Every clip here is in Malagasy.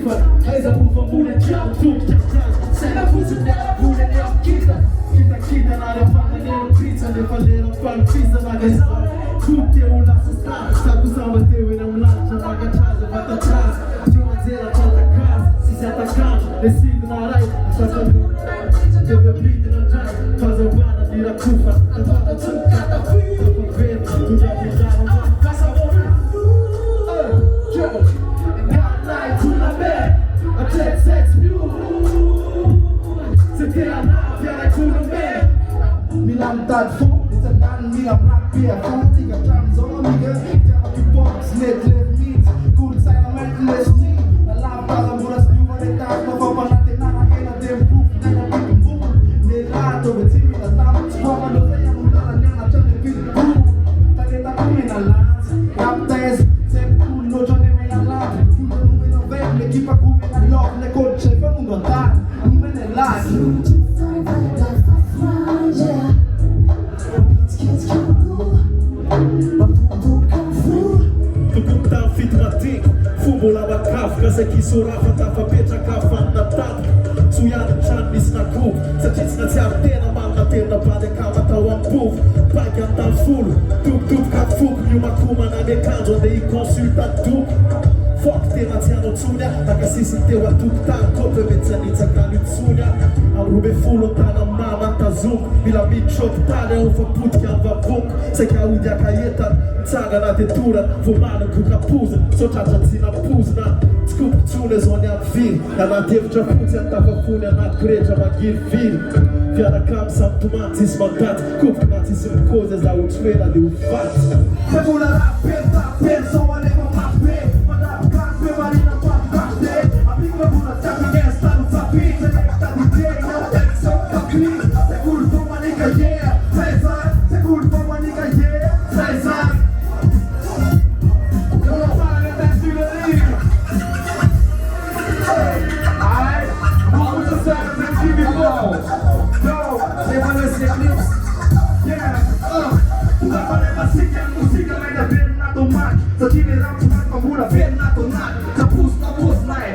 fa Kaiza mova mbola jiaby tomboka saina fotsiny miarabony any amin'ny kitakita na rehefa lera pizza nefa lera mifampiza nagazao koty eo lasa stady sako samba teo eny amin'ny lanitra nagatraza vatatraza teo anjera tratakasa sisy atakandro le sidina ray asasano teo abidina ndray fazavana mirakofa tatatatsonka tafaverina tondravindrana Milantad fo, it's a dan mila black beer, something a trans on nigga, tell you box, net left meat, KOLOTSAINA MAINTY, a love bala buras new for the time, no for natin na nakina dem proof, na yung boom, nilato, with him in the top, squawka lo kaya mula na niya na chan yung big boom, talita kami na lance, raptes, sep kulo, Johnny may na lang, kulo nung inovate, may kipa kumi na log, na kotse, pa nung gata, nung menelag. Tukunta fitratik, fumbola makafika Saky sorafa tafapetraka afanina tato Soiany trano misy nakovo Satria tsy natsiaro tena manana tena bady akamatao ampovo Paika an-tany folo, tobotoboka foko Miomakomana miakanjo andeha hiconsulta doko Foky tena tsy hanao tsony Nakasisy teo atokotany Kope mety sanitsaka nitsony Amrobe folo tana mama tazoko Mila miditropitaly aho fa potika amin'ny vavoko Saika ody akaetana Tsanga na tetorana Voamanako kapozana Sotratra tsy napozina Tsy kompitsony zao ny amin'ny viry Anaty hevitra fotsy antafafony anaty rehetra magiriviry Fiaraka amin'ny samy tomany tsisy mandaty Kopika na tsisy mikozy za otrena le ho faty Semula rapenta, pensa o alevo mape Madapakakwe marina patakakte Apika muna tamin'ny esta no tapite Nekta di teina, eksa kapli Seguro for manika yeah Kaiza, seguro for manika yeah Kaiza Eu não falo até Epistolier Ai, vamos a sério, tem time bom Yo, levando esse EKLYPS Yeah, Uga palema sika, musika may na ben na tomat Sa tinirap sumat pamura ben na tonat Sa bus na posnay,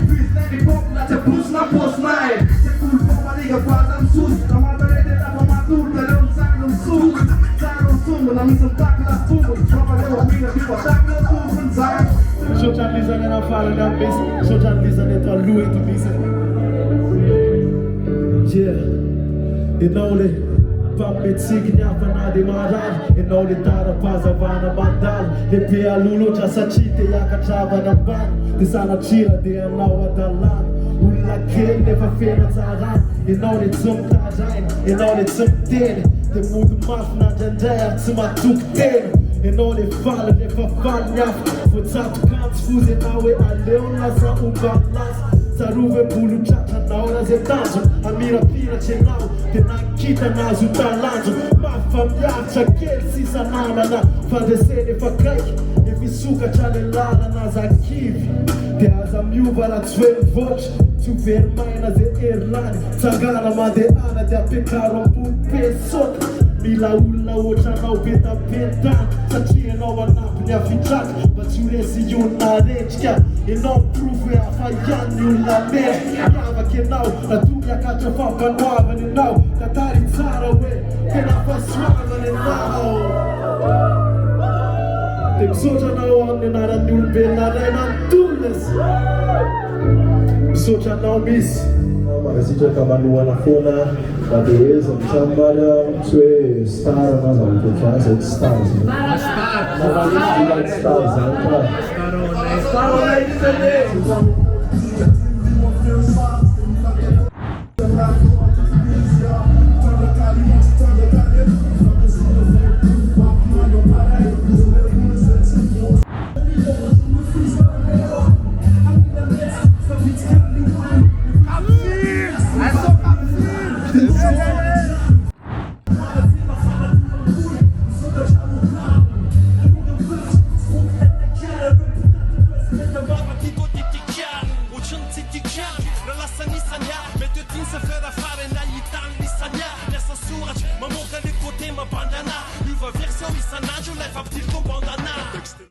Bis na ni pop na sa bus na posnay Sa kulpo maliga padang sus Na matarete na pamatur Dalawang saklong sus Sarong sumo na misang taklas pumot Mapalewa mina di pa taklas pumot Zay Sotralizany na farany amin'ny misy Sotralizany eto aloha eto misy Yeah, enao le Mpametsika ny hafana de marary Enao le tara-pazavana mandalo Lehibe aloloatra satria te hiakatravana ambany De sanatrira de anao adalana Olona kely nefa fena tsarana Enao le tsy mitaraina Enao le tsy miteny De mody mafy nandraindray ary tsy matoky tena Enao le faly nefa faly ny hafa Voatsatokantsy fozy enao hoe aleo ny lasa omba lasa Sarove bolo tratranao na zay tanjo Amirapiratra enao De nakita nazo talanjo Mafamiaritra kely sisa namana Fandreseny efa kaiky Efisokatra le lalana zakivy De aza miova raha tsy hoe mivoatra Tsy ho very maina zay erlany Tsangana mandehana de apekaro ambony pesota Mila olona ohatranao betapentana Satria enao anampy ny afitraka Mba tsy ho resy olona retrika Enao proof hoe hafa ihany ny olona merika Miavaka enao Natomy akatra fampanoavana enao Tatary tsara hoe tena fahasoavana enao De misaotra anao amin'ny anaran'ny olombelona ray manontolona Misaotra anao misy Magasitraka manohana foana madeheza mitsamara tsy hoe star na zavatra zay tsy star zany. Star zany ka.